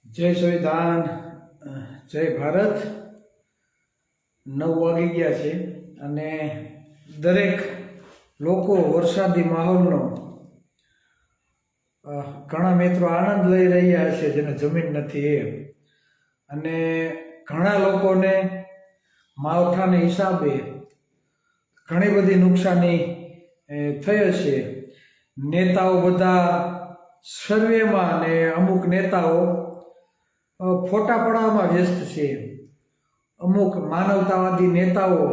જય સંવિધાન, જય ભારત. 9 વાગી ગયા છે અને દરેક લોકો વરસાદી માહોલનો ઘણા મિત્રો આનંદ લઈ રહ્યા છે જેને જમીન નથી એ, અને ઘણા લોકોને માવઠાના હિસાબે ઘણી બધી નુકસાની થઈ હશે. નેતાઓ બધા સર્વેમાં અને અમુક નેતાઓ ફોટા પડાવવામાં વ્યસ્ત છે. અમુક માનવતાવાદી નેતાઓ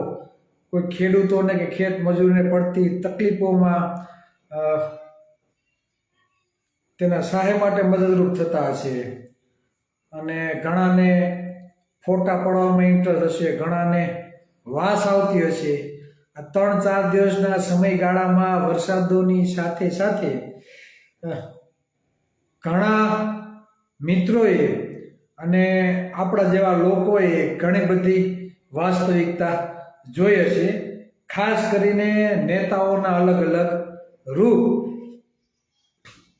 કોઈ ખેડૂતોને કે ખેત મજૂરને પડતી તકલીફોમાં તેના સહાય માટે મદદરૂપ થતા હશે, અને ઘણાને ફોટા પડાવવામાં ઇન્ટરેસ્ટ હશે, ઘણાને વાસ આવતી હશે. આ 3-4 દિવસના સમયગાળામાં વરસાદોની સાથે સાથે ઘણા મિત્રોએ અને આપણા જેવા લોકોએ ઘણી બધી વાસ્તવિકતા જોઈ હશે. ખાસ કરીને નેતાઓના અલગ અલગ રૂપ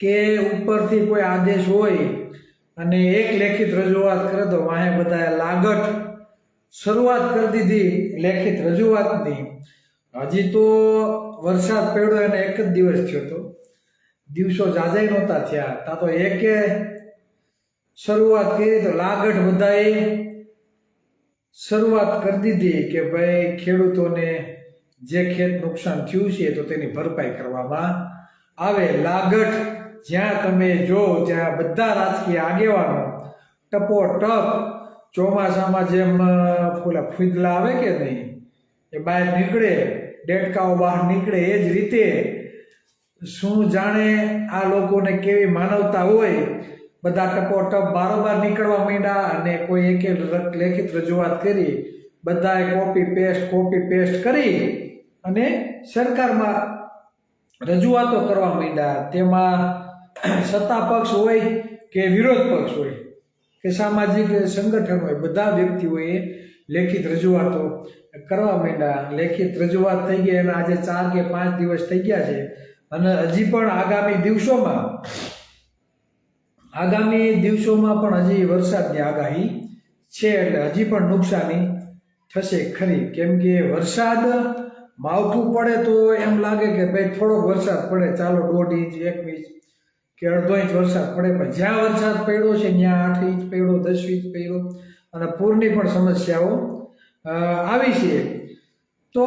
કે ઉપરથી કોઈ આદેશ હોય અને એક લેખિત રજૂઆત કરે તો વાહે બધાએ લાગઠ શરૂઆત કરી દીધી લેખિત રજૂઆતની. હજી તો વરસાદ પડ્યો એને 1 જ દિવસ થયો હતો, દિવસો જાજાઈ નહોતા થયા તા તો એકે શરૂઆત કરી તો લાગઠ બધાએ શરૂઆત કરી દીધી કે ભાઈ ખેડૂતોને જે ખેત નુકસાન થયું છે તો તેની ભરપાઈ કરવામાં આવે. લાગઠ જ્યાં તમે જો ત્યાં બધા રાજકીય આગેવાનો ટપોટપ ચોમાસામાં જેમ પેલા ફૂદલા આવે કે નહીં એ બહાર નીકળે, ડેડકાઓ બહાર નીકળે, એ જ રીતે શું જાણે આ લોકોને કેવી માનવતા હોય, બધા ટપોટપ બારોબાર નીકળવા માંડ્યા અને કોઈ એક લેખિત રજૂઆત કરી, બધાએ કોપી પેસ્ટ કરી અને સરકારમાં રજૂઆતો કરવા માંડ્યા. તેમાં સત્તા પક્ષ હોય કે વિરોધ પક્ષ હોય કે સામાજિક સંગઠન હોય, બધા વ્યક્તિઓએ લેખિત રજૂઆતો કરવા માંડ્યા. લેખિત રજૂઆત થઈ ગઈ અને આજે 4 કે 5 દિવસ થઈ ગયા છે, અને હજી પણ આગામી દિવસોમાં પણ હજી વરસાદની આગાહી છે, એટલે હજી પણ નુકસાની થશે ખરી. કેમ કે વરસાદ માવઠું પડે તો એમ લાગે કે ભાઈ થોડોક વરસાદ પડે, ચાલો 1.5 ઇંચ 1 ઇંચ કે 1/2 ઇંચ વરસાદ પડે, પણ જ્યાં વરસાદ પડ્યો છે ત્યાં 8 ઇંચ પડ્યો, 10 ઇંચ પડ્યો, અને પૂરની પણ સમસ્યાઓ આવી છે. તો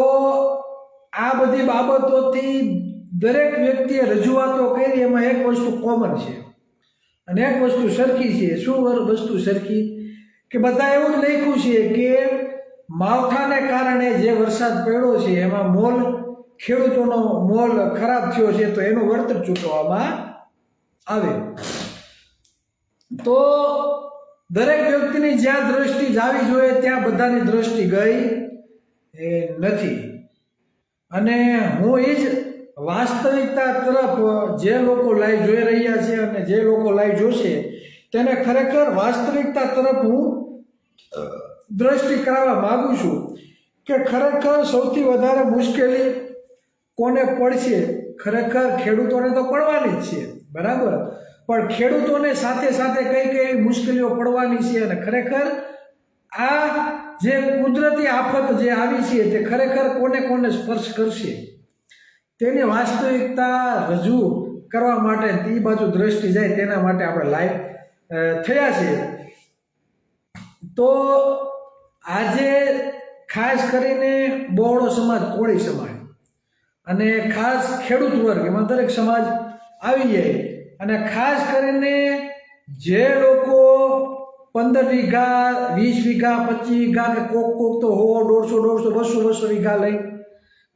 આ બધી બાબતોથી દરેક વ્યક્તિએ રજૂઆતો કરી, એમાં એક વસ્તુ કોમન છે અને એક વસ્તુ સરખી છે. શું વસ્તુ સરખી? કે બધા એવું જ લખ્યું છે કે માવઠાને કારણે જે વરસાદ પડ્યો છે એમાં ખેડૂતોનો મોલ ખરાબ થયો છે તો એનું વળતર ચૂકવવામાં આવે. તો દરેક વ્યક્તિની જ્યાં દ્રષ્ટિ જાવી જોઈએ ત્યાં બધાની દ્રષ્ટિ ગઈ નથી, અને હું એ જ વાસ્તવિકતા તરફ જે લોકો લાઈવ જોઈ રહ્યા છે અને જે લોકો લાઈવ જોશે તેને ખરેખર વાસ્તવિકતા તરફ હું દ્રષ્ટિ કરાવવા માંગુ છું કે ખરેખર સૌથી વધારે મુશ્કેલી કોને પડશે? ખરેખર ખેડૂતોને તો પડવાની જ છે, બરાબર, પણ ખેડૂતોને સાથે સાથે કઈ કઈ મુશ્કેલીઓ પડવાની છે, અને ખરેખર આ જે કુદરતી આફત જે આવી છે તે ખરેખર કોને કોને સ્પર્શ કરશે તેની વાસ્તવિકતા રજૂ કરવા માટે એ બાજુ દ્રષ્ટિ જાય તેના માટે આપણે લાઈવ થયા છે. તો આજે ખાસ કરીને બહોળો સમાજ, કોળી સમાજ અને ખાસ ખેડૂત વર્ગ, એમાં દરેક સમાજ આવી જાય, અને ખાસ કરીને જે લોકો 15 વીઘા 20 વીઘા 25 વીઘા કે કોક તો 100 150 200 વીઘા લઈ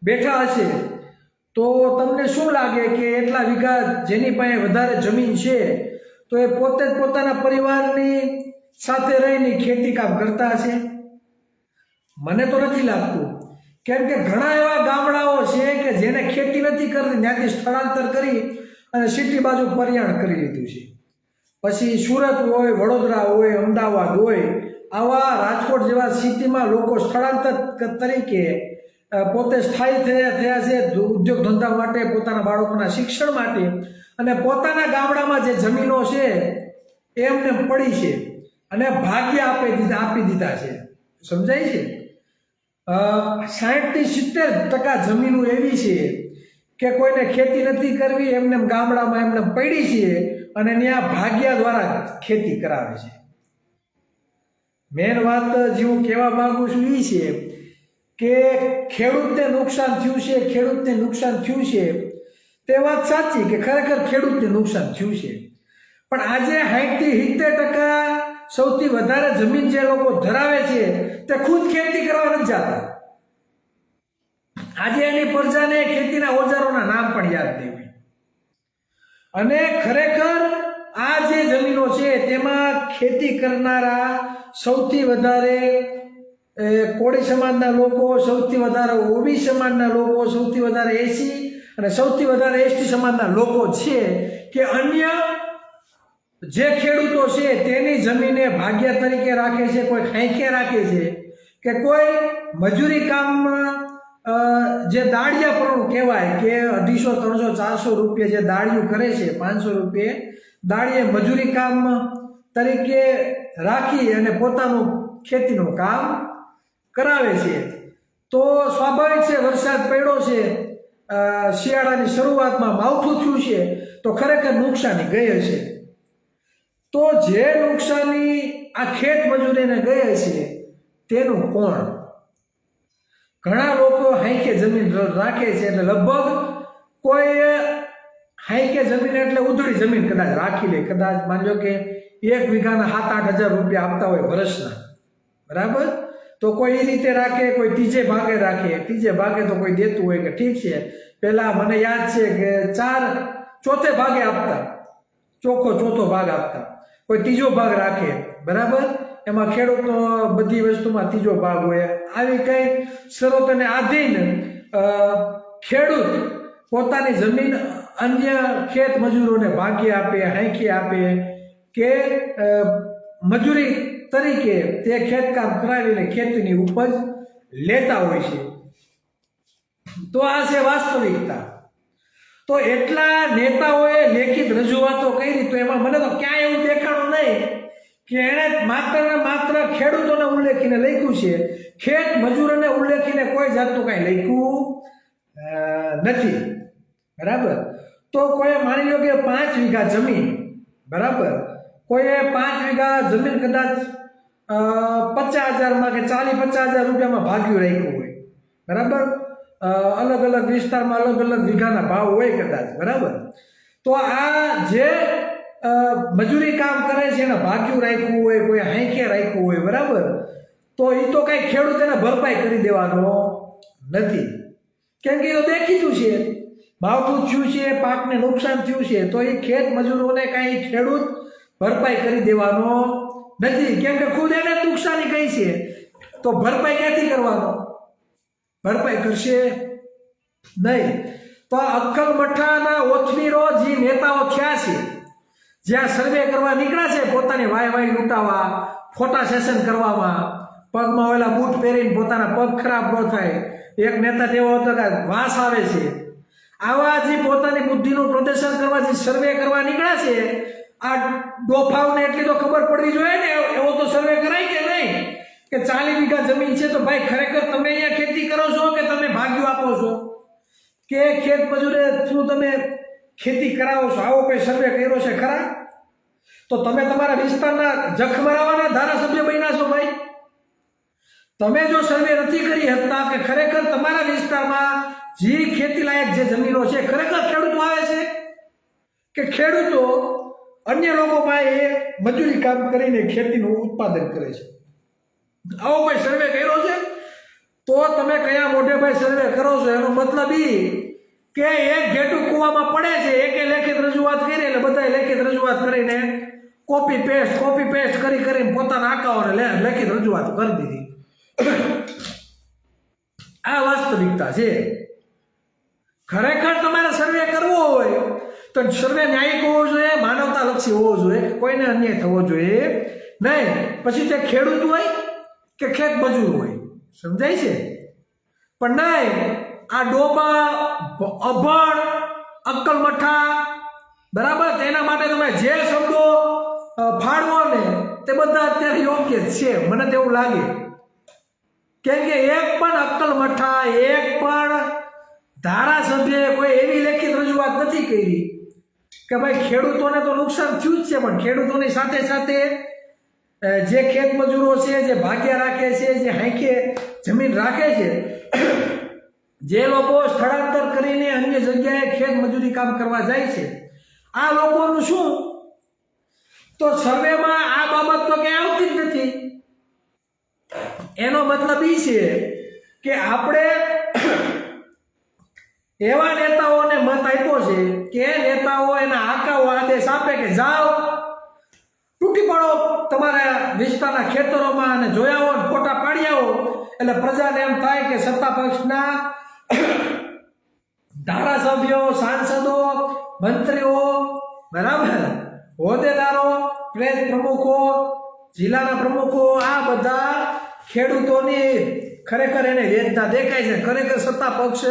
બેઠા હશે, તો તમને શું લાગે કે એટલા વીઘા જેની પાસે વધારે જમીન છે તો એ પોતે જ પોતાના પરિવારની સાથે રહીને ખેતી કામ કરતા હશે? મને તો નથી લાગતું. કેમ કે ઘણા એવા ગામડાઓ છે કે જેને ખેતી નથી કરતી, ત્યાંથી સ્થળાંતર કરી અને સિટી બાજુ પર્યાણ કરી લીધું છે. પછી સુરત હોય, વડોદરા હોય, અમદાવાદ હોય, આવા રાજકોટ જેવા સિટીમાં લોકો સ્થળાંતર તરીકે પોતે સ્થાયી થયા છે ઉદ્યોગ ધંધા માટે, પોતાના બાળકોના શિક્ષણ માટે, અને પોતાના ગામડામાં જે જમીનો છે એમને પડી છે અને ભાગ્ય આપી દીધા છે. સમજાય છે? 60 થી 70% જમીનો એવી છે કે કોઈને ખેતી નથી કરવી, એમને ગામડામાં એમને પડી છે અને ત્યાં ભાગ્યા દ્વારા ખેતી કરાવે છે. મેન વાત જે હું કહેવા માંગુ છું એ છે કે ખેડૂતને નુકસાન થયું છે તે વાત સાચી કે ખરેખર ખેડૂતને નુકસાન થયું છે. પણ આજે 60 થી 70% સૌથી વધારે જમીન જે લોકો ધરાવે છે તે ખુદ ખેતી કરવા નથી જતા. આજે એની પ્રજાને ખેતીના ઓજારોના નામ પણ યાદ નહીં હોય. અને ખરેખર આ જે જમીનો છે તેમાં ખેતી કરનારા સૌથી વધારે કોળી સમાજના લોકો, સૌથી વધારે ઓબી સમાજના લોકો, સૌથી વધારે એસી અને સૌથી વધારે એસટી સમાજના લોકો છે કે અન્ય જે ખેડૂતો છે તેની જમીને ભાગ્ય તરીકે રાખે છે, કોઈ ખાંખે રાખે છે કે કોઈ મજૂરી કામમાં જે દાળિયાપણું કહેવાય કે 250, 300, 400 રૂપિયા જે દાળિયું કરે છે, 500 રૂપિયે દાળીએ મજૂરી કામ તરીકે રાખી અને પોતાનું ખેતીનું કામ કરાવે છે. તો સ્વાભાવિક છે વરસાદ પડ્યો છે, શિયાળાની શરૂઆતમાં માવઠું થયું છે તો ખરેખર નુકસાની ગઈ હશે. તો જે નુકસાની આ ખેત મજૂરીને ગઈ હશે તેનું કોણ? ઘણા લોકો હાઈકે જમીન રાખે છે એટલે લગભગ કોઈ હાઈકે જમીન એટલે ઉધળી જમીન કદાચ રાખી લે, કદાચ માની લો કે 1 વીઘાના 7-8 હજાર રૂપિયા આપતા હોય વર્ષના, બરાબર? તો કોઈ એ રીતે રાખે, કોઈ ત્રીજે ભાગે રાખે. ત્રીજે ભાગે તો કોઈ દેતું હોય કે ઠીક છે, પહેલા મને યાદ છે કે 4/4 ભાગે આપતા, ચોથો ભાગ આપતા, કોઈ ત્રીજો ભાગ રાખે, બરાબર? એમાં ખેડૂતનો બધી વસ્તુમાં ત્રીજો ભાગ હોય. આવી કઈ શરતોને આધીન ખેડૂત પોતાની જમીન અન્ય ખેત મજૂરોને ભાગ્ય આપે, હાંખી આપે કે મજૂરી તરીકે તે ખેતકામ કરાવીને ખેતીની ઉપજ લેતા હોય છે. તો આ છે વાસ્તવિકતા. તો એટલા નેતાઓએ લેખિત રજૂઆતો કરી તો એમાં મને તો ક્યાંય એવું દેખાણું નહીં કે એણે માત્ર ને માત્ર ખેડૂતોને ઉલ્લેખીને લખ્યું છે, ખેત મજૂરોને ઉલ્લેખીને કોઈ જાતનું કાંઈ લખ્યું નથી, બરાબર? તો કોઈ માની લો કે 5 વીઘા જમીન, બરાબર, કોઈએ 5 વીઘા જમીન કદાચ 50,000માં કે 40-50,000 રૂપિયામાં ભાગ્યું રાખ્યું હોય, બરાબર? અલગ અલગ વિસ્તારમાં અલગ અલગ વીઘાના ભાવ હોય કદાચ, બરાબર? તો આ જે મજૂરી કામ કરે છે એને ભાગ્યું રાખ્યું હોય, કોઈ હાંખે રાખ્યું હોય, બરાબર? તો એ તો કાંઈ ખેડૂત એને ભરપાઈ કરી દેવાનો નથી, કેમ કે એ દેખીતું છે માવઠું થયું છે, પાકને નુકસાન થયું છે, તો એ ખેત મજૂરોને કાંઈ ખેડૂત ભરપાઈ કરી દેવાનો નથી, કેમ કે ખુદ એને નુકસાની કઈ છે તો ભરપાઈ ક્યાંથી કરવાનો? ભરપાઈ કરશે નહીં. તો અક્કલ મઠાના ઓથમીરો જે નેતાઓ થયા છે, જ્યાં સર્વે કરવા નીકળ્યા છે પોતાની વાય લૂંટાવા, ફોટા સેશન કરવામાં, પગમાં ઓલા બૂટ પહેરીને પોતાના પગ ખરાબ ન થાય. એક નેતા એવો હતો કે વાસ આવે છે. આવા જે પોતાની બુદ્ધિનું પ્રદર્શન કરવા જે સર્વે કરવા નીકળ્યા છે, આ ડોફાઓને એટલી તો ખબર પડવી જોઈએ ને, એવો તો સર્વે કરાય કે નહીં કે 40 વીઘા જમીન છે તો ભાઈ ખરેખર તમે અહીંયા ખેતી કરો છો કે તમે ભાગ્યું આપો છો કે ખેત મજૂરે શું તમે ખેતી કરાવો છો? આવો કોઈ સર્વે કર્યો છે ખરા? તો તમે તમારા વિસ્તારના જખમરાવાના ધારાસભ્ય બન્યા છો ભાઈ. તમે જો સર્વે નથી કરી શકતા કે ખરેખર તમારા વિસ્તારમાં જે ખેતી લાયક જે જમીનો છે ખરેખર ખેડૂતો આવે છે કે ખેડૂતો અન્ય લોકો પાસે મજૂરી કામ કરીને ખેતીનું ઉત્પાદન કરે છે? આવો કોઈ સર્વે કર્યો છે? તો તમે કયા મોઢે ભાઈ સર્વે કરો છો? એનો મતલબ એ કે એક ઘેટું કૂવામાં પડે છે, એકે લેખિત રજૂઆત કરી એટલે બધાએ લેખિત રજૂઆત કરીને કોપી પેસ્ટ કરીને પોતાના આંકાઓને લેખિત રજૂઆત કરી દીધી. આ વાસ્તવિકતા છે. ખરેખર તમારે સર્વે કરવો હોય તો સર્વે ન્યાયિક હોવો જોઈએ, માનવતાલક્ષી હોવો જોઈએ, કોઈને અન્યાય થવો જોઈએ નહીં. પછી તે ખેડૂત હોય કે ખેત મજૂર હોય, સમજાય છે? પણ નહીં, આ ડોબા, અભણ, અક્કલ મઠા, બરાબર, તેના માટે તમે જે શબ્દો ફાળવો ને તે બધા અત્યારે યોગ્ય જ છે, મને તેવું લાગે. કેમ કે એક પણ અક્કલ મઠા, એક પણ ધારાસભ્યએ કોઈ એવી લેખિત રજૂઆત નથી કરી કે ભાઈ ખેડૂતોને તો નુકસાન થયું જ છે, પણ ખેડૂતોની સાથે સાથે જે ખેત મજૂરો છે, જે ભાગ્ય રાખે છે, જે હાંખે જમીન રાખે છે, જે લોકો સ્થળાંતર કરીને અન્ય જગ્યાએ ખેત મજૂરી કામ કરવા જાય છે, આ લોકોનું શું? તો સર્વેમાં આ બાબત તો ક્યાંય આવતી જ નથી. એનો મતલબ એ છે કે આપણે એવા નેતાઓને મત આપ્યો છે કે નેતાઓ એના આકાઓ આદેશ આપે કે જાઓ તૂટી પડો તમારા વિસ્તારના ખેતરોમાં અને જોયા આવો ને ફોટા પાડી આવો, એટલે પ્રજાને એમ થાય કે સત્તા પક્ષના ધારાસભ્યો, સાંસદો, મંત્રીઓ, બરાબર, હોદ્દેદારો, પ્રેસ પ્રમુખો, જિલ્લાના પ્રમુખો, આ બધા ખેડૂતોની ખરેખર એને વેદના દેખાય છે, ખરેખર સત્તા પક્ષ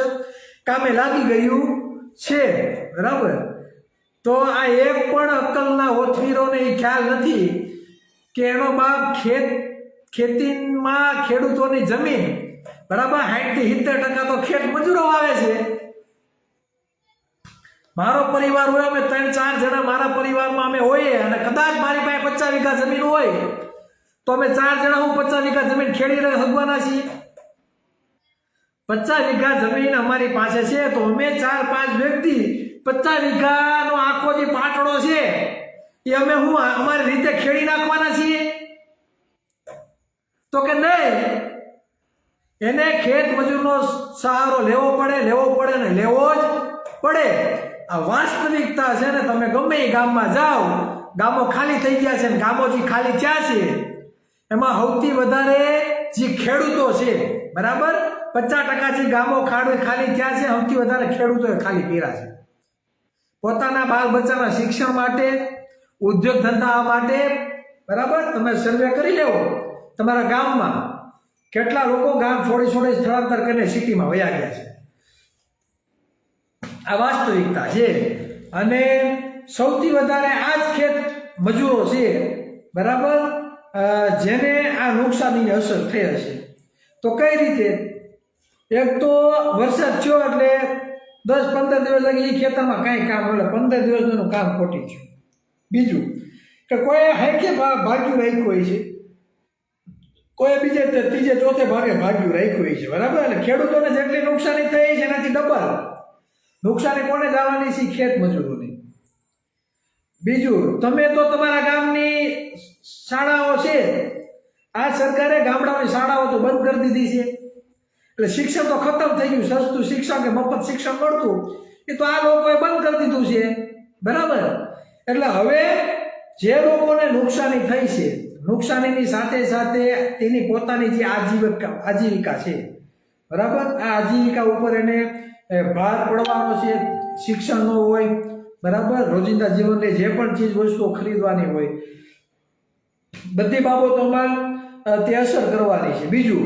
કામે લાગી ગયું છે, બરાબર. તો આ એક પણ અક્કલના ઓથવીરોને એ ખ્યાલ નથી કે એનો બાપ ખેતીમાં ખેડૂતોની જમીન, બરાબર, 60 થી 70% તો ખેત મજૂરો આવે છે. મારો પરિવાર હોય, અમે 3-4 જણા મારા પરિવારમાં અમે હોઈએ, અને કદાચ મારી પાસે 50 વીઘા જમીન હોય તો અમે 4 જણા હું 50 વીઘા જમીન ખેડી શકવાના છીએ. 50 વીઘા જમીન અમારી પાસે છે તો અમે 4-5 વ્યક્તિ 50 વીઘાનો આખો જે પાટડો છે એ અમે અમારી રીતે ખેડી નાખવાના છીએ? તો કે નહીં, એને ખેત મજૂરનો સહારો લેવો પડે ને લેવો જ પડે. આ વાસ્તવિકતા છે ને. તમે ગમે એ ગામમાં જાઓ, ગામો ખાલી થઈ ગયા છે ને ગામો જે ખાલી થયા છે એમાં સૌથી વધારે જે ખેડૂતો છે, બરાબર, 50% જે ગામો ખાલી થયા છે, સૌથી વધારે ખેડૂતોએ ખાલી કર્યા છે. પોતાના બાળ બચ્ચાના શિક્ષણ માટે, ઉદ્યોગ ધંધા માટે, બરાબર. તમે સર્વે કરી લેવો તમારા ગામમાં કેટલા લોકો ગામ છોડી સ્થળાંતર કરીને સિટીમાં વયા ગયા છે. આ વાસ્તવિકતા છે. અને સૌથી વધારે આ જ ખેત મજૂરો છે, બરાબર, જેને આ નુકસાનીની અસર થઈ હશે. તો કઈ રીતે? એક તો વરસાદ થયો એટલે 10-15 દિવસ લગી એ ખેતરમાં કાંઈ કામ એટલે 15 દિવસનું કામ ખોટી થયું. બીજું કે કોઈ હાઈકે ભાગ્યું રાખ્યું હોય છે, કોઈ બીજે ત્રીજે ચોથે ભાગે ભાગ્યું રાખ્યું હોય છે, બરાબર. એટલે ખેડૂતોને જેટલી નુકસાની થઈ છે એનાથી ડબલ નુકસાની કોને જવાની છે? ખેત મજૂરોની. બીજું, તમે તો તમારા ગામની શાળાઓ છે, આ સરકારે ગામડાઓની શાળાઓ તો બંધ કરી દીધી છે, એટલે શિક્ષણ તો ખતમ થઈ ગયું. સસ્તું શિક્ષણ કે મફત શિક્ષણ મળતું એ તો આ લોકોએ બંધ કરી દીધું છે, બરાબર. એટલે હવે જે લોકોને નુકસાની થઈ છે, નુકસાનીની સાથે સાથે તેની પોતાની જે આજીવિકા છે, બરાબર, આ આજીવિકા ઉપર એને ભાર પડવાનો છે. શિક્ષણનો હોય, બરાબર, રોજિંદા જીવનની જે પણ ચીજ વસ્તુઓ ખરીદવાની હોય, બધી બાબતોમાં તે અસર કરવાની છે. બીજું,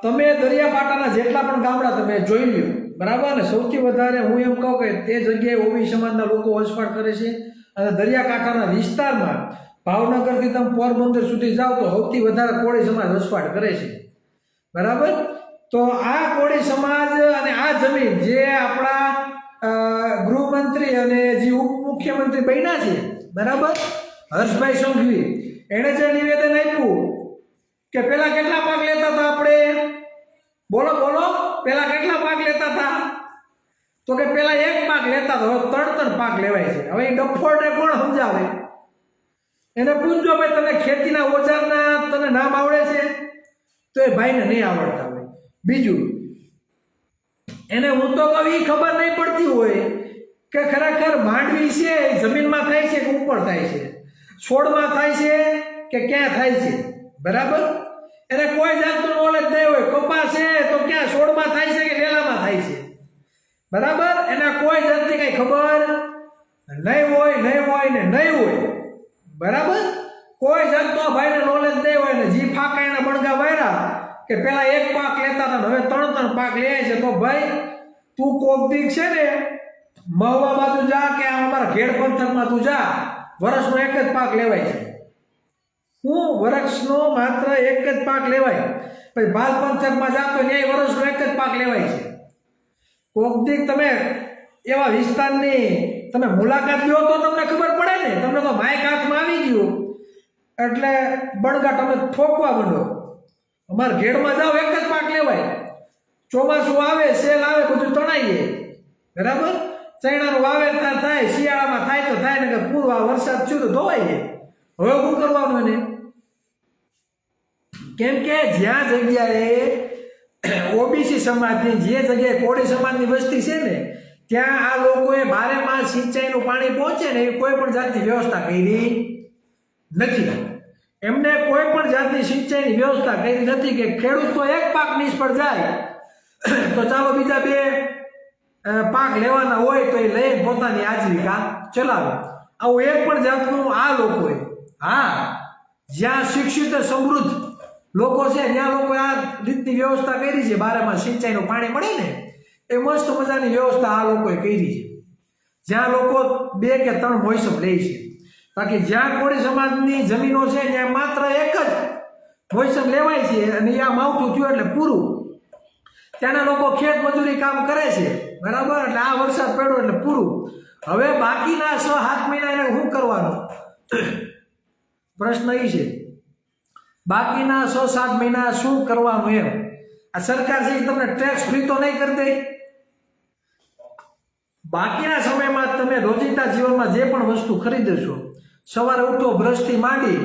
તમે દરિયાકાંઠાના જેટલા પણ ગામડા તમે જોઈ લો, બરાબર, ને સૌથી વધારે હું એમ કહું કે તે જગ્યાએ ઓબી સમાજના લોકો વસવાટ કરે છે. અને દરિયાકાંઠાના વિસ્તારમાં ભાવનગરથી તમે પોરબંદર સુધી જાઓ તો સૌથી વધારે કોળી સમાજ વસવાટ કરે છે, બરાબર. તો આ કોળી સમાજ અને આ જમીન જે આપણા ગૃહમંત્રી અને જે ઉપમુખ્યમંત્રી બન્યા છે, બરાબર, હર્ષભાઈ સંઘવી, એણે જે નિવેદન આપ્યું કે પેલા કેટલા પાક લેતા હતા આપણે, બોલો પેલા કેટલા પાક લેતા હતા? તો કે પેલા 1 પાક લેતા હતા, હવે 3 પાક લેવાય છે. હવે એ ડફોડને કોણ સમજાવે? એને પૂછજો ભાઈ તને ખેતીના ઓજારના તને નામ આવડે છે? તો એ ભાઈને નહીં આવડતા હોય. બીજું, એને હું તો કહું એ ખબર નહીં પડતી હોય કે ખરેખર માંડવી છે જમીનમાં થાય છે કે ઉપર થાય છે, છોડમાં થાય છે કે ક્યાં થાય છે, બરાબર. એને કોઈ જાતનું નોલેજ નહીં હોય. કપાસ છે તો ક્યાં છોડમાં થાય છે કે વેલામાં થાય છે, બરાબર. એને કોઈ જાતની કઈ ખબર નહીં હોય, બરાબર. કોઈ જાતનો ભાઈને નોલેજ નહીં હોય ને જી ફાકા એના બણગા વાયરા કે પેલા 1 પાક લેતા હતા હવે 3 પાક લે છે. તો ભાઈ તું કોક દીક છે ને મહુવા બાજુ જા કે અમારા ઘેડ પંથકમાં તું જા, વર્ષનો એક જ પાક લેવાય છે. વર્ષનો માત્ર એક જ પાક લેવાય. પછી બાલ પંથકમાં જાતો ન્યાય વર્ષનો એક જ પાક લેવાય છે. કોક દી તમે એવા વિસ્તારની તમે મુલાકાત લ્યો તો તમને ખબર પડે ને. તમને તો માઇક હાથમાં આવી ગયું એટલે બળગા તમે ઠોકવા માંડો. અમારા ઘેડમાં જાઓ એક જ પાક લેવાય. ચોમાસું આવે, સેલ આવે, બધું તણાઈ જાય. બરાબર? ચણાનું વાવેતર થાય, શિયાળામાં થાય તો થાય ને કે પૂર્વા વરસાદ થયો તો ધોવાઈ જાય. હવે શું કરવાનું એને? કેમ કે જ્યાં જગ્યાએ ઓબીસી સમાજની, જે જગ્યાએ કોળી સમાજની વસ્તી છે ને, ત્યાં આ લોકોએ 12 માસ સિંચાઈનું પાણી પહોંચે ને એવી કોઈ પણ જાતની વ્યવસ્થા કરી નથી. એમને કોઈ પણ જાતની સિંચાઈની વ્યવસ્થા કરી નથી કે ખેડૂત તો એક પાક નિષ્ફળ જાય તો ચાલો બીજા 2 પાક લેવાના હોય તો એ લઈને પોતાની આજીવિકા ચલાવે. આવું એક પણ જાતનું આ લોકોએ, જ્યાં શિક્ષિત સમૃદ્ધ લોકો છે ત્યાં લોકોએ આ રીતની વ્યવસ્થા કરી છે. 12 માસ સિંચાઈનું પાણી મળે ને એ મસ્ત મજાની વ્યવસ્થા આ લોકોએ કરી છે. જ્યાં લોકો 2 કે 3 મોસમ લે છે. બાકી જ્યાં કોળી સમાજની જમીનો છે ત્યાં માત્ર એક જ મોસમ લેવાય છે અને આ માવઠું થયું એટલે પૂરું. ત્યાંના લોકો ખેત મજૂરી કામ કરે છે. બરાબર? એટલે આ વરસાદ પડ્યો એટલે પૂરું. હવે બાકીના 6-7 મહિના એને શું કરવાનું? પ્રશ્ન એ છે, બાકીના 6-7 મહિના શું કરવાનું એમ. આ સરકાર છે તમને ટેક્સ ફ્રી તો નહીં કરી દે. બાકીના સમયમાં તમે રોજિંદા જીવનમાં જે પણ વસ્તુ ખરીદશો, સવારે ઉઠો, બ્રશથી માંડી,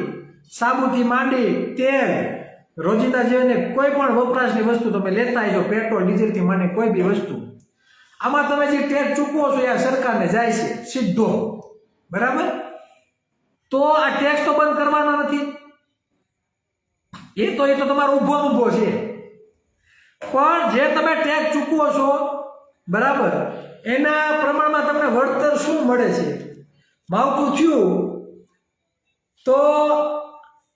સાબુથી માંડી, તેલ, રોજિંદા જીવનની કોઈ પણ વપરાશની વસ્તુ તમે લેતા આવજો, પેટ્રોલ ડીઝલથી માંડી કોઈ બી વસ્તુ, આમાં તમે જે ટેક્સ ચૂકવો છો એ સરકારને જાય છે સીધો. બરાબર? તો આ ટેક્સ તો બંધ કરવાનો નથી. એ તો તમારો ઊભો છે. પણ જે તમે ટેક્સ ચૂકવો છો, બરાબર, એના પ્રમાણમાં તમને વળતર શું મળે છે? માવઠું થયું તો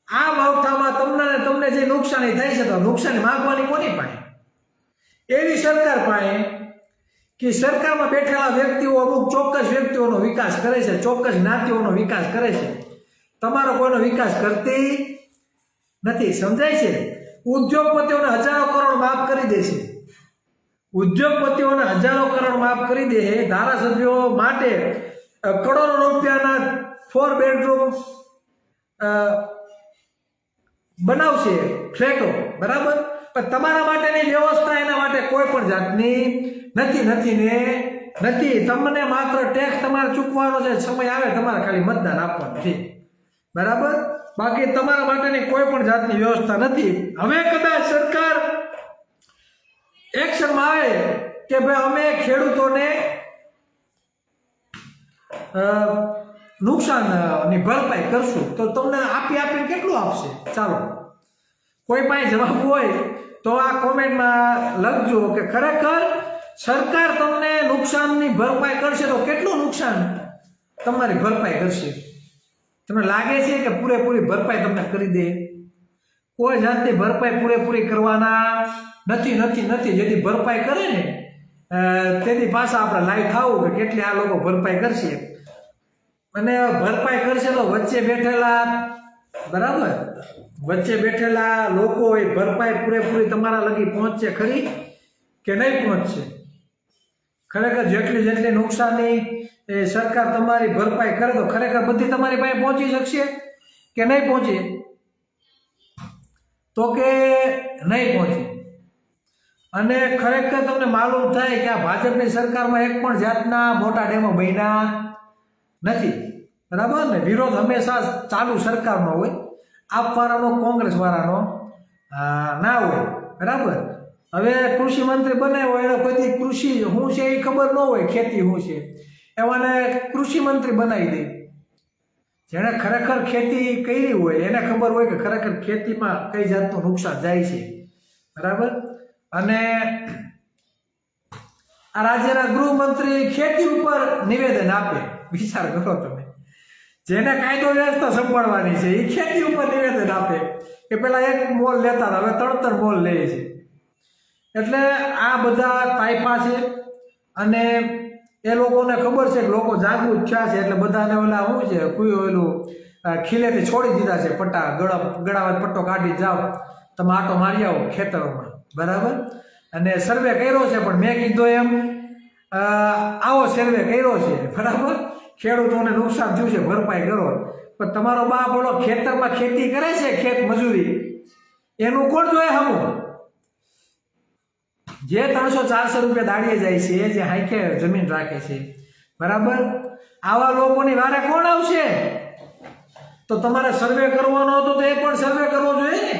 આ માવઠામાં તમને જે નુકસાની થાય છે તો નુકસાની માગવાની કોની પાસે? એવી સરકાર પાસે કે સરકારમાં બેઠેલા વ્યક્તિઓ અમુક ચોક્કસ વ્યક્તિઓનો વિકાસ કરે છે, ચોક્કસ જ્ઞાતિઓનો વિકાસ કરે છે. તમારો કોઈનો વિકાસ કરતી નથી. સમજાય છે? ઉદ્યોગપતિઓને હજારો કરોડ માફ કરી દે છે. ઉદ્યોગપતિઓને હજારો કરોડ માફ કરી દે. ધારાસભ્યો માટે કરોડો રૂપિયાના 4 બેડરૂમ બનાવશે ફ્લેટો. બરાબર? પણ તમારા માટેની વ્યવસ્થા એના માટે કોઈ પણ જાતની નથી. તમને માત્ર ટેક્સ તમારે ચૂકવાનો છે. સમય આવે તમારે ખાલી મતદાન આપવાનું છે. બરાબર? બાકી તમારા માટેની કોઈ પણ જાતની વ્યવસ્થા નથી. હવે કદાચ સરકાર એક્શનમાં આવે કે ભાઈ અમે ખેડૂતોને નુકસાનની ભરપાઈ કરશું, તો તમને આપીને કેટલું આપશે? ચાલો, કોઈ પાસે જવાબ હોય તો આ કોમેન્ટમાં લખજો કે ખરેખર સરકાર તમને નુકસાનની ભરપાઈ કરશે તો કેટલું નુકસાન તમારી ભરપાઈ કરશે? તમને લાગે છે કે પૂરેપૂરી ભરપાઈ તમને કરી દે? કોઈ જાતની ભરપાઈ પૂરેપૂરી કરવાના નથી. જેથી ભરપાઈ કરે ને તેથી પાછા આપણે લાઈવ થવું કે કેટલી આ લોકો ભરપાઈ કરશે. અને ભરપાઈ કરશે તો વચ્ચે બેઠેલા, બરાબર, વચ્ચે બેઠેલા લોકો એ ભરપાઈ પૂરેપૂરી તમારા લગી પહોંચશે ખરી કે નહીં પહોંચશે? ખરેખર જેટલી નુકસાની એ સરકાર તમારી ભરપાઈ કરે તો ખરેખર બધી તમારી પાસે પહોંચી શકશે કે નહીં પહોંચે? તો કે નહીં પહોંચે. અને ખરેખર તમને માલુમ થાય કે આ ભાજપની સરકારમાં એક પણ જાતના મોટા ડેમો બન્યા નથી. બરાબર ને? વિરોધ હંમેશા ચાલુ સરકારમાં હોય, આપવાળાનો કોંગ્રેસવાળાનો ના હોય. બરાબર? હવે કૃષિ મંત્રી બનાવ્યો એને કોઈ કૃષિ શું છે એ ખબર ન હોય, ખેતી શું છે, એવાને કૃષિ મંત્રી બનાવી દે. જેણે ખરેખર ખેતી કરી હોય એને ખબર હોય કે ખરેખર ખેતીમાં કઈ જાતનું નુકસાન જાય છે. બરાબર? અને આ રાજ્યના ગૃહમંત્રી ખેતી ઉપર નિવેદન આપે. વિચાર કરો તમે, જેને કાયદો વ્યવસ્થા સંભાળવાની છે એ ખેતી ઉપર નિવેદન આપે કે પેલા એક મોલ લેતા હતા, હવે 3 મોલ લે છે. એટલે આ બધા તાઇફા છે અને એ લોકોને ખબર છે કે લોકો જાગૃત થયા છે એટલે બધાને ઓલા શું છે કોઈ ઓલું ખીલેથી છોડી દીધા છે પટ્ટા ગળામાં પટ્ટો કાઢી જાઓ તમે આટો મારી આવો ખેતરોમાં બરાબર અને સર્વે કર્યો છે પણ મેં કીધું એમ આવો સર્વે કર્યો છે બરાબર ખેડૂતોને નુકસાન થયું છે ભરપાઈ કરો પણ તમારો બાપ બોલો ખેતરમાં ખેતી કરે છે ખેત મજૂરી એનું કોણ જોઈએ હમું જે 300-400 રૂપિયા દાડીએ જાય છે જે હાઈકે જમીન રાખે છે બરાબર આવા લોકોની વારે કોણ આવશે તો તમારે સર્વે કરવાનો હતો તો એ પણ સર્વે કરવો જોઈએ ને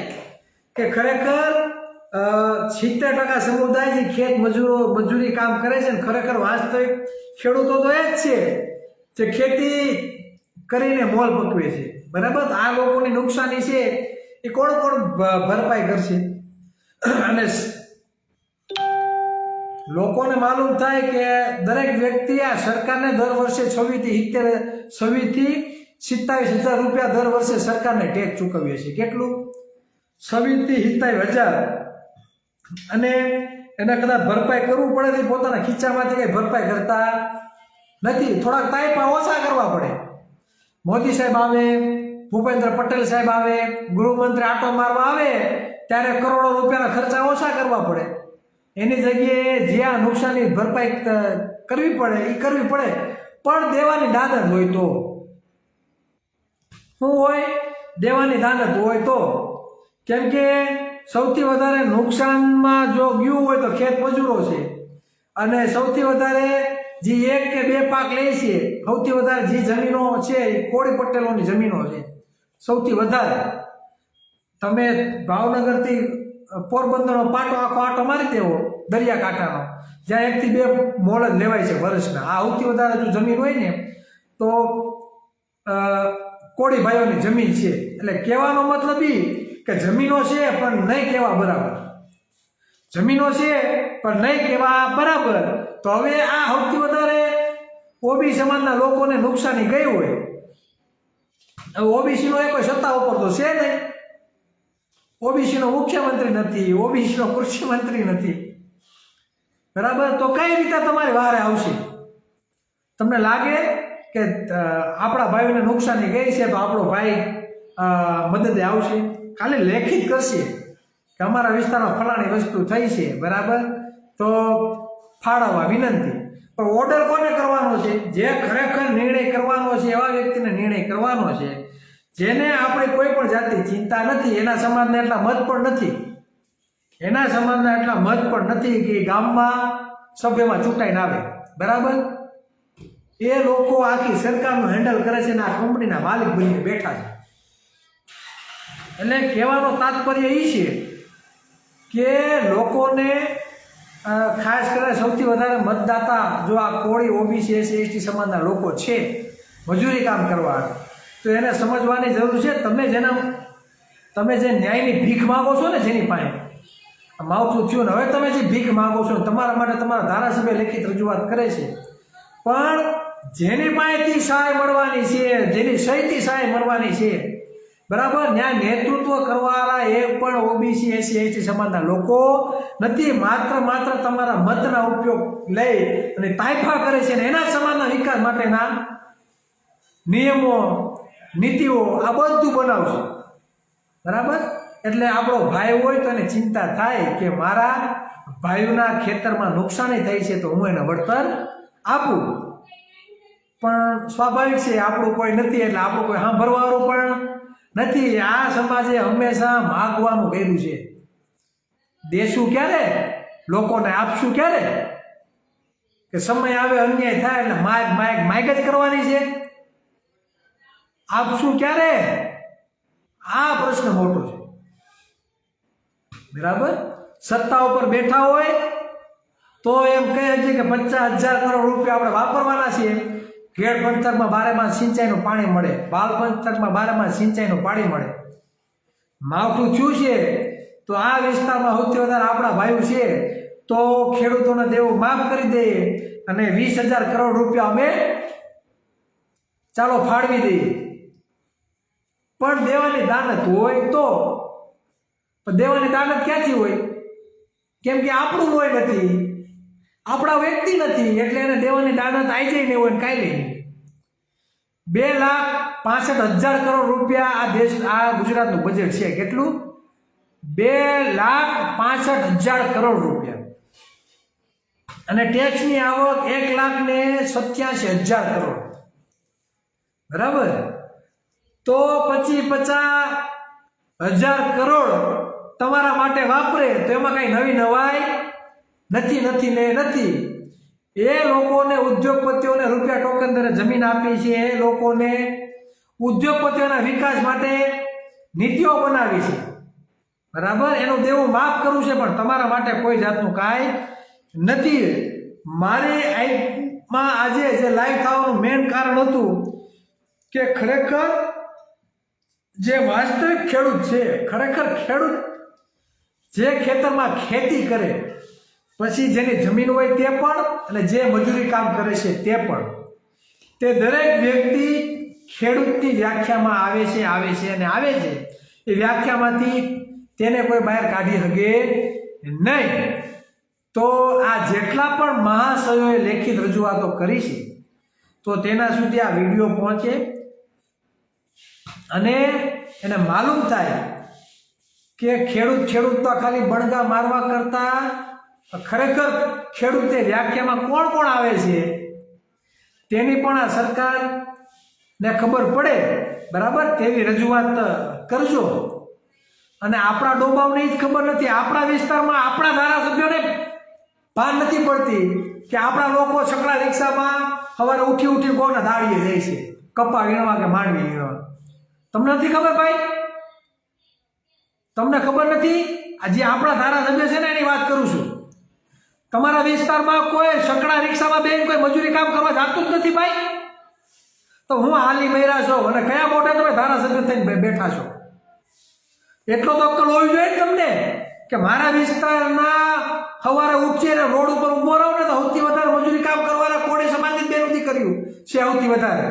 કે ખરેખર 70% સમુદાય જે ખેત મજૂરી કામ કરે છે ને ખરેખર વાસ્તવિક ખેડૂતો તો એ જ છે જે ખેતી કરીને મોલ પકવે છે બરાબર આ લોકોની નુકસાની છે એ કોણ ભરપાઈ કરશે અને લોકોને માલુમ થાય કે દરેક વ્યક્તિ આ સરકારને દર વર્ષે 26 થી 27,000 રૂપિયા દર વર્ષે સરકારને ટેક્સ ચૂકવીએ છીએ કેટલું 26 થી 27,000 અને એને કદાચ ભરપાઈ કરવું પડે તો પોતાના ખીચામાંથી કઈ ભરપાઈ કરતા નથી થોડાક તાઇપા ઓછા કરવા પડે મોદી સાહેબ આવે ભૂપેન્દ્ર પટેલ સાહેબ આવે ગૃહમંત્રી આટો મારવા આવે ત્યારે કરોડો રૂપિયાના ખર્ચા ઓછા કરવા પડે એની જગ્યાએ જે આ નુકસાની ભરપાઈ કરવી પડે એ કરવી પડે પણ દેવાની દાનત હોય તો શું હોય દેવાની દાનત હોય તો કેમ કે સૌથી વધારે નુકસાનમાં જો ગયું હોય તો ખેત મજૂરો છે અને સૌથી વધારે જે 1 કે 2 પાક લે છે સૌથી વધારે જે જમીનો છે એ કોળી પટેલોની જમીનો છે સૌથી વધારે તમે ભાવનગરથી પોરબંદરનો પાટો આટો મારી દેવો દરિયાકાંઠાનો જ્યાં 1 થી 2 મોલ જ લેવાય છે વર્ષના આ સૌથી વધારે જો જમીન હોય ને તો કોળી ભાઈઓની જમીન છે એટલે કહેવાનો મતલબ એ કે જમીનો છે પણ નહીં કહેવા બરાબર જમીનો છે પણ નહીં કહેવા બરાબર તો હવે આ સૌથી વધારે ઓબી સમાજના લોકોને નુકસાની ગઈ હોય ઓબીસીનો એ કોઈ સત્તા ઉપર તો છે નહીં ઓબીસીનો મુખ્યમંત્રી નથી ઓબીસીનો કૃષિમંત્રી નથી બરાબર તો કઈ રીતે તમારી વારે આવશે તમને લાગે કે આપણા ભાઈઓને નુકસાની ગઈ છે તો આપણો ભાઈ મદદે આવશે ખાલી લેખિત કરશે કે અમારા વિસ્તારમાં ફલાણી વસ્તુ થઈ છે બરાબર તો ફાળવવા વિનંતી પણ ઓર્ડર કોને કરવાનો છે જે ખરેખર નિર્ણય કરવાનો છે એવા વ્યક્તિને નિર્ણય કરવાનો છે જેને આપણે કોઈ પણ જાતની ચિંતા નથી એના સમાજને એટલા મત પણ નથી એના સમાજના એટલા મત પણ નથી કે ગામમાં સભ્યમાં ચૂંટાઈને આવે બરાબર એ લોકો આખી સરકારનું હેન્ડલ કરે છે અને આ કંપનીના માલિક બનીને બેઠા છે એટલે કહેવાનો તાત્પર્ય એ છે કે લોકોને ખાસ કરીને સૌથી વધારે મતદાતા જો આ કોળી ઓબીસી એસસી એસટી સમાજના લોકો છે મજૂરી કામ કરવા તો એને સમજવાની જરૂર છે તમે જે ન્યાયની ભીખ માગો છો ને જેની પાસે માવઠું થયું ને હવે તમે જે ભીખ માગો છો તમારા માટે તમારા ધારાસભ્ય લેખિત રજૂઆત કરે છે પણ જેની પાસેથી સહાય મળવાની છે જેની સહીથી સહાય મળવાની છે બરાબર ત્યાં નેતૃત્વ કરવાવાળા એ પણ ઓબીસી એસસી એસટી સમાજના લોકો નથી માત્ર તમારા મતના ઉપયોગ લઈ અને તાઇફા કરે છે અને એના સમાજના વિકાસ માટેના નિયમો નીતિઓ આ બધું બનાવશે બરાબર એટલે આપણો ભાઈ હોય તો એને ચિંતા થાય કે મારા ભાઈઓના ખેતરમાં નુકસાની થઈ છે તો હું એને વળતર આપું પણ સ્વાભાવિક છે આપણું કોઈ નથી એટલે આપણું કોઈ સાંભળવાનું પણ નથી આ સમાજે હંમેશા માગવાનું કર્યું છે દેશું ક્યારે લોકોને આપશું ક્યારે કે સમય આવે અન્યાય થાય એટલે માગ જ કરવાની છે આપશું ક્યારે આ પ્રશ્ન મોટો છે બરાબર સત્તા ઉપર બેઠા હોય તો એમ કહે છે કે 50,000 કરોડ રૂપિયા આપણે વાપરવાના છીએ ખેડ પંથકમાં 12 માસ સિંચાઈનું પાણી મળે બાલ પંથકમાં 12 માસ સિંચાઈનું પાણી મળે માવઠું થયું છે તો આ વિસ્તારમાં સૌથી વધારે આપણા ભાઈઓ છે તો ખેડૂતોને દેવું માફ કરી દે અને 20,000 કરોડ રૂપિયા અમે ચાલો ફાળવી દઈએ પણ દેવાની દાનત હોય તો દેવાની દાનત ક્યાંથી હોય કેમ કે આપણું હોય નથી આપણા વ્યક્તિ નથી એટલે એને દેવાની દાનત આવી જાય નહીં હોય ને કાંઈ લઈ 2,65,000 કરોડ રૂપિયા આ દેશ આ ગુજરાતનું બજેટ છે. કેટલું? 2,65,000 કરોડ રૂપિયા. અને ટેક્સની આવક 1,87,000 કરોડ. બરાબર? તો 50,000 કરોડ તમારા માટે વાપરે તો એમાં કઈ નવી નવાઈ નથી. એ લોકોને ઉદ્યોગપતિઓને રૂપિયા ટોકન દરે જમીન આપી છે. એ લોકોને ઉદ્યોગપતિઓના વિકાસ માટે નીતિઓ બનાવી છે. બરાબર? એનું દેવું માફ કરવું છે પણ તમારા માટે કોઈ જાતનું કાંઈ નથી. મારે આમાં આજે જે લાઈવ થવાનું મેઇન કારણ હતું કે ખરેખર જે વાસ્તવિક ખેડૂત છે, ખરેખર ખેડૂત જે ખેતરમાં ખેતી કરે પછી જેની જમીન હોય તે પણ અને જે મજૂરી કામ કરે છે તે પણ, તે દરેક વ્યક્તિ ખેડૂતની વ્યાખ્યામાં આવે છે. એ વ્યાખ્યામાંથી તેને કોઈ બહાર કાઢી શકે નહીં. તો આ જેટલા પણ મહાશયોએ લેખિત રજૂઆતો કરી છે તો તેના સુધી આ વિડીયો પહોંચે અને એને માલુમ થાય કે ખેડૂત તો ખાલી બણગા મારવા કરતા ખરેખર ખેડૂતે વ્યાખ્યામાં કોણ આવે છે તેની પણ આ સરકારને ખબર પડે. બરાબર? તેવી રજૂઆત કરજો. અને આપણા ડોબાઓને જ ખબર નથી, આપણા વિસ્તારમાં આપણા ધારાસભ્યોને ભાન નથી પડતી કે આપણા લોકો છકડા રિક્ષામાં સવારે ઉઠી કોના દાળીએ જાય છે કપા વીણવા કે માંડવી વીણવા. તમને નથી ખબર ભાઈ? તમને ખબર નથી? આજે આપણા ધારાસભ્ય છે ને એની વાત કરું છું. તમારા વિસ્તારમાં કોઈ છકડા રિક્ષામાં બેન કોઈ મજૂરી કામ કરવા જાતું જ નથી ભાઈ. તો હું હાલી મર્યા છો અને કયા મોઢે તમે ધારાસભ્ય થઈને બેઠા છો? એટલો તો અક્કલ હોવી જોઈએ તમને કે મારા વિસ્તારના સવારે ઉઠીને રોડ ઉપર ઉભો રહો ને તો સૌથી વધારે મજૂરી કામ કરવાના કોળી સમાજની બેનથી કર્યું છે, સૌથી વધારે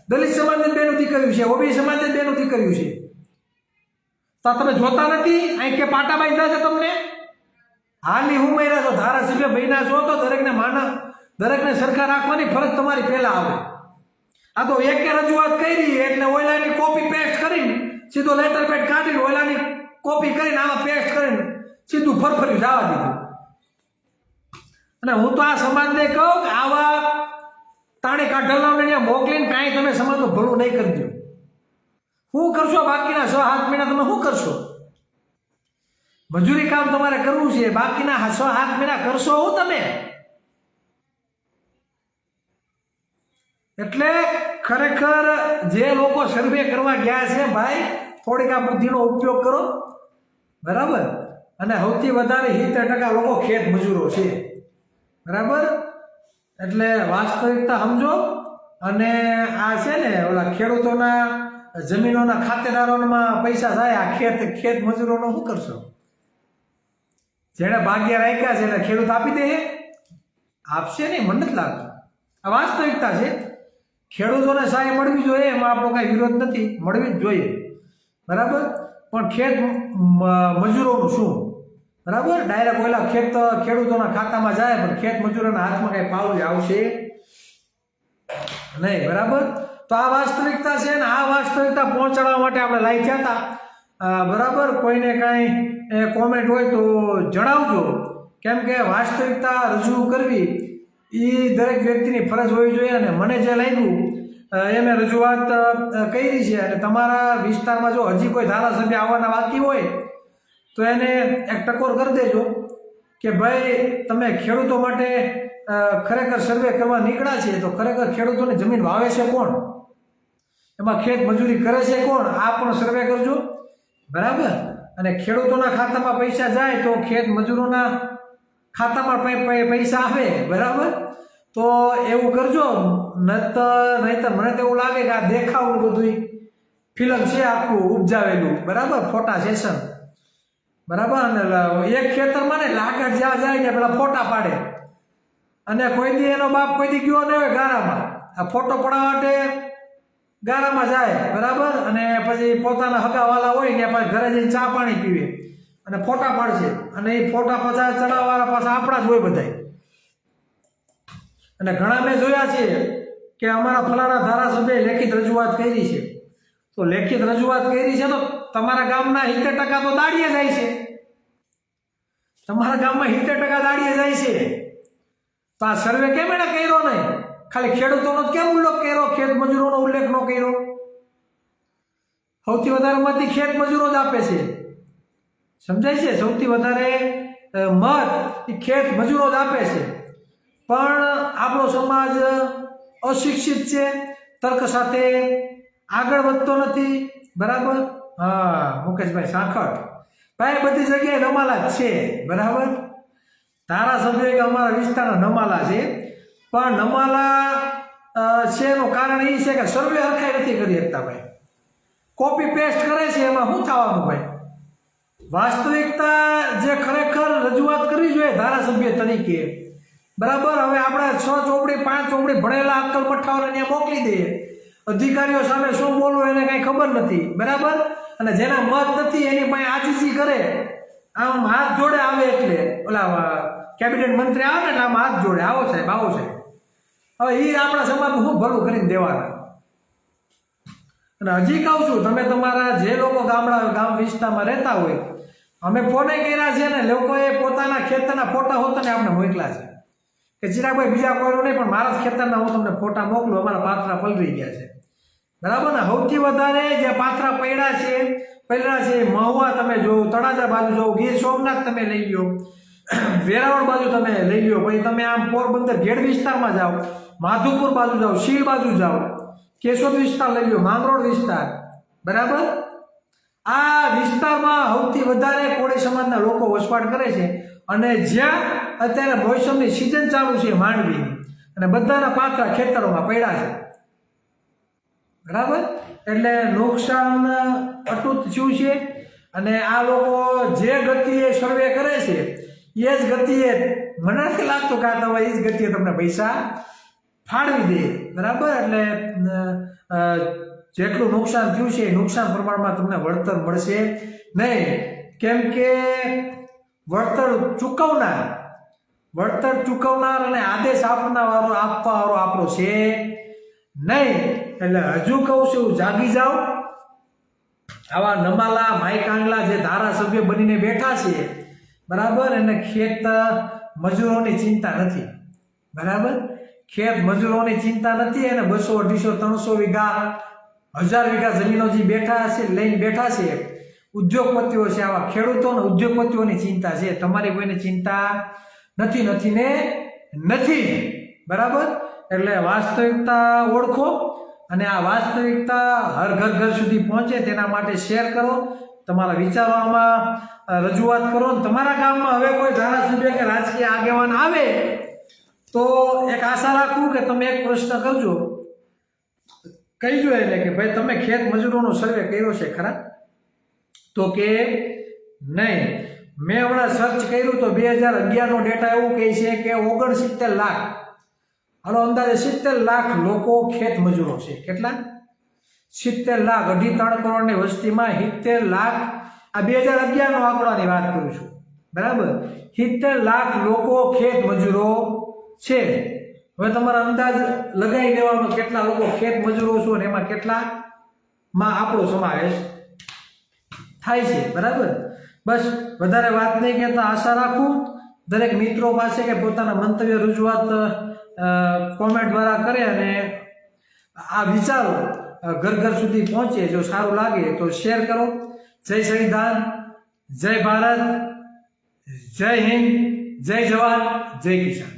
દલિત સમાજની બેનથી કર્યું છે, ઓબી સમાજની બેનથી કર્યું છે. તો તમે જોતા નથી અહીં કે પાટા બાંધ્યા છે તમને? હાલની હું મહિના છો, ધારાસભ્ય મહિના છો તો દરેકને સરકાર રાખવાની ફરજ તમારી પહેલા આવે. આ તો એકે રજૂઆત કરી એટલે ઓયલાની કોપી પેસ્ટ કરીને સીધો લેટર પેડ કાઢીને ઓયલાની કોપી કરીને આમાં પેસ્ટ કરીને સીધું ફરફર્યું જવા દીધું. અને હું તો આ સમાજને કહું કે આવા તાણી કાઢલાઓને ત્યાં મોકલીને કાંઈ તમે સમાજનું ભલું નહીં કરી દો. શું કરશો બાકીના 6-7 મહિના? તમે શું કરશો? મજૂરી કામ તમારે કરવું છે, બાકીના 6-7 મહિના કરશો હું તમે? એટલે ખરેખર જે લોકો સર્વે કરવા ગયા છે ભાઈ, થોડીક આ બુદ્ધિનો ઉપયોગ કરો. બરાબર? અને સૌથી વધારે 70% લોકો ખેત મજૂરો છે. બરાબર? એટલે વાસ્તવિકતા સમજો. અને આ છે ને ઓલા ખેડૂતોના જમીનોના ખાતેદારોમાં પૈસા થાય, આ ખેત મજૂરોનો શું કરશો? જેણે ભાગ્ય રાખ્યા છે એટલે ખેડૂત આપી દે? આપશે નહીં, મને નથી લાગતું. આ વાસ્તવિકતા છે. ખેડૂતોને સહાય મળવી જોઈએ, એમાં આપણો કાંઈ વિરોધ નથી, મળવી જ જોઈએ. બરાબર? પણ ખેત મજૂરોનું શું? બરાબર? ડાયરેક્ટ ઓલા ખેડૂતોના ખાતામાં જાય પણ ખેત મજૂરોના હાથમાં કાંઈ પાવલી આવશે નહીં. બરાબર? તો આ વાસ્તવિકતા છે ને આ વાસ્તવિકતા પહોંચાડવા માટે આપણે લાઈવ થયા હતા. બરાબર? કોઈને કાંઈ કોમેન્ટ હોય તો જણાવજો. કેમ કે વાસ્તવિકતા રજૂ કરવી એ દરેક વ્યક્તિની ફરજ હોવી જોઈએ. અને મને જે લાગ્યું એ મેં રજૂઆત કરી છે. અને તમારા વિસ્તારમાં જો હજી કોઈ ધારાસભ્ય આવવાના બાકી હોય તો એને એક ટકોર કરી દેજો કે ભાઈ તમે ખેડૂતો માટે ખરેખર સર્વે કરવા નીકળ્યા છે તો ખરેખર ખેડૂતોની જમીન વાવે છે કોણ? એમાં ખેત મજૂરી કરે છે કોણ? આ પણ સર્વે કરજો. બરાબર? અને ખેડૂતોના ખાતામાં પૈસા જાય તો ખેત મજૂરોના ખાતામાં પૈસા આવે. બરાબર? તો એવું કરજો. નહીતર મને તો એવું લાગે કે આ દેખાવનું બધું ફિલ્મ છે આખું ઉપજાવેલું. બરાબર? ફોટા સેશન. બરાબર? અને એક ખેતરમાં ને લાકડ જ્યાં જાય ને પેલા ફોટા પાડે અને કોઈ દી એનો બાપ કોઈ દી ગયો ન હોય ગારામાં આ ફોટો પડાવવા માટે ગારામાં જાય. બરાબર? અને પછી પોતાના હગાવાલા હોય ને પછી ઘરે જઈને ચા પાણી પીવે અને ફોટા પાડશે. અને એ ફોટા પાછા ચડાવવાના પાછા આપણા જ હોય બધાય. અને ઘણા મેં જોયા છે કે અમારા ફલાણા ધારાસભ્યએ લેખિત રજૂઆત કરી છે. તો લેખિત રજૂઆત કરી છે તો તમારા ગામના 70% તો દાડીએ જાય છે. તમારા ગામમાં 70% દાડીએ જાય છે. તો આ સર્વે કેમ એને કર્યો નહીં? ખાલી ખેડૂતોનો કેમ ઉલ્લેખ કર્યો, ખેત મજૂરોનો ઉલ્લેખ ન કર્યો? સૌથી વધારે મત ખેત મજૂરો જ આપે છે. સમજાય છે? સૌથી વધારે મત એ ખેત મજૂરો જ આપે છે. પણ આપણો સમાજ અશિક્ષિત છે, તર્ક સાથે આગળ વધતો નથી. બરાબર? હા મુકેશભાઈ સાંખળ ભાઈ બધી જગ્યાએ નમાલા જ છે. બરાબર? ધારાસભ્ય કે અમારા વિસ્તારના નમાલા છે, પણ નમાલા છે એનું કારણ એ છે કે સર્વે હરખાઈ નથી કરી શકતા ભાઈ. કોપી પેસ્ટ કરે છે, એમાં શું થવાનું ભાઈ? વાસ્તવિકતા જે ખરેખર રજૂઆત કરવી જોઈએ ધારાસભ્ય તરીકે, બરાબર? હવે આપણે 6 ચોપડી 5 ચોપડી ભણેલા અક્કલ પઠ્ઠાઓને ત્યાં મોકલી દઈએ. અધિકારીઓ સામે શું બોલવું એને કાંઈ ખબર નથી. બરાબર? અને જેના મત નથી એની પાસે આજીજી કરે, આમ હાથ જોડે આવે, એટલે ઓલા કેબિનેટ મંત્રી આવે ને એટલે આમ હાથ જોડે, આવો સાહેબ, આવો સાહેબ. હવે એ આપણા સમાજનું શું ભલું કરીને દેવાના? અને હજી કહું છું, તમે તમારા જે લોકો ગામ વિસ્તારમાં રહેતા હોય, અમે ફોને કર્યા છે ને લોકોએ પોતાના ખેતરના ફોટા હોતાને આપણે મોકલા છે કે ચિરાગભાઈ બીજા કોઈનું નહીં પણ મારા જ ખેતરના હું તમને ફોટા મોકલું, અમારા પાથરા પલળી ગયા છે. બરાબર ને? સૌથી વધારે જે પાથરા પલળ્યા છે મહુવા તમે જોવો, તળાજા બાજુ જોવો, ગીર સોમનાથ તમે લઈ લો, વેરાવળ બાજુ તમે લઈ લો, પછી તમે આમ પોરબંદર ઘેડ વિસ્તારમાં જાઓ, માધુપુર બાજુ જાઓ, શીળ બાજુ જાઓ, કેશોદ વિસ્તાર લઈ લો, માંગરોળ વિસ્તાર. બરાબર? આ વિસ્તારમાં સૌથી વધારે કોળી સમાજના લોકો વસવાટ કરે છે. અને જ્યાં અત્યારે મોસમની સિઝન ચાલુ છે માંડવીની, અને બધાના પાથરા ખેતરોમાં પડ્યા છે. બરાબર? એટલે નુકસાન અટૂટ થયું છે. અને આ લોકો જે ગતિએ સર્વે કરે છે એ જ ગતિએ, મને નથી લાગતું કે તમે એ જ ગતિએ તમને પૈસા ફાળવી દે. બરાબર? એટલે જેટલું નુકસાન થયું છે એ નુકસાન પ્રમાણમાં તમને વળતર મળશે નહીં. કેમ કે વળતર ચૂકવનાર અને આદેશ આપવા વાળો આપણો છે નહીં. એટલે હજુ કહું છું, જાગી જાઓ. આવા નમાલા માયકાંગલા જે ધારાસભ્ય બનીને બેઠા છે, બરાબર, એને ખેત મજૂરોની ચિંતા નથી. બરાબર? ખેત મજૂરોની ચિંતા નથી. એને 200, 250, 300 વીઘા, 1000 વીઘા જમીનો જે બેઠા છે, લઈને બેઠા છે, ઉદ્યોગપતિઓ છે. આવા ખેડૂતો અને ઉદ્યોગપતિઓની ચિંતા છે. તમારી કોઈને ચિંતા નથી. બરાબર? એટલે વાસ્તવિકતા ઓળખો અને આ વાસ્તવિકતા હર ઘર સુધી પહોંચે તેના માટે શેર કરો, તમારા વિચારોમાં રજૂઆત કરો. તમારા ગામમાં હવે કોઈ ધારાસભ્ય કે રાજકીય આગેવાન આવે તો એક આશા રાખું કે તમે એક પ્રશ્ન કરજો, કહીજો એને કે ભાઈ તમે ખેત મજૂરોનો સર્વે કર્યો છે ખરા? તો કે નહીં. મેં હમણાં સર્ચ કર્યું તો 2011નો ડેટા એવું કહે છે કે 69 લાખ, હાલો અંદાજે 70 લાખ લોકો ખેત મજૂરો છે. કેટલા? 70 લાખ. 2.5-3 કરોડની વસ્તીમાં 70 લાખ. આ 2011નો આંકડાની વાત કરું છું. બરાબર? 70 લાખ લોકો ખેત મજૂરો છે. હવે તમારા અંદાજ લગાવી દેવાનો કેટલા લોકો ખેત મજૂરો છો અને એમાં કેટલામાં આપણો સમાવેશ થાય છે. બરાબર? બસ વધારે વાત નહીં કહેતા આશા રાખું દરેક મિત્રો પાસે કે પોતાના મંતવ્ય રજૂઆત કોમેન્ટ દ્વારા કરે અને આ વિચારો ઘર સુધી પહોંચે. જો સારું લાગે તો શેર કરો. જય સંવિધાન, જય ભારત, જય હિન્દ, જય જવાન, જય કિસાન.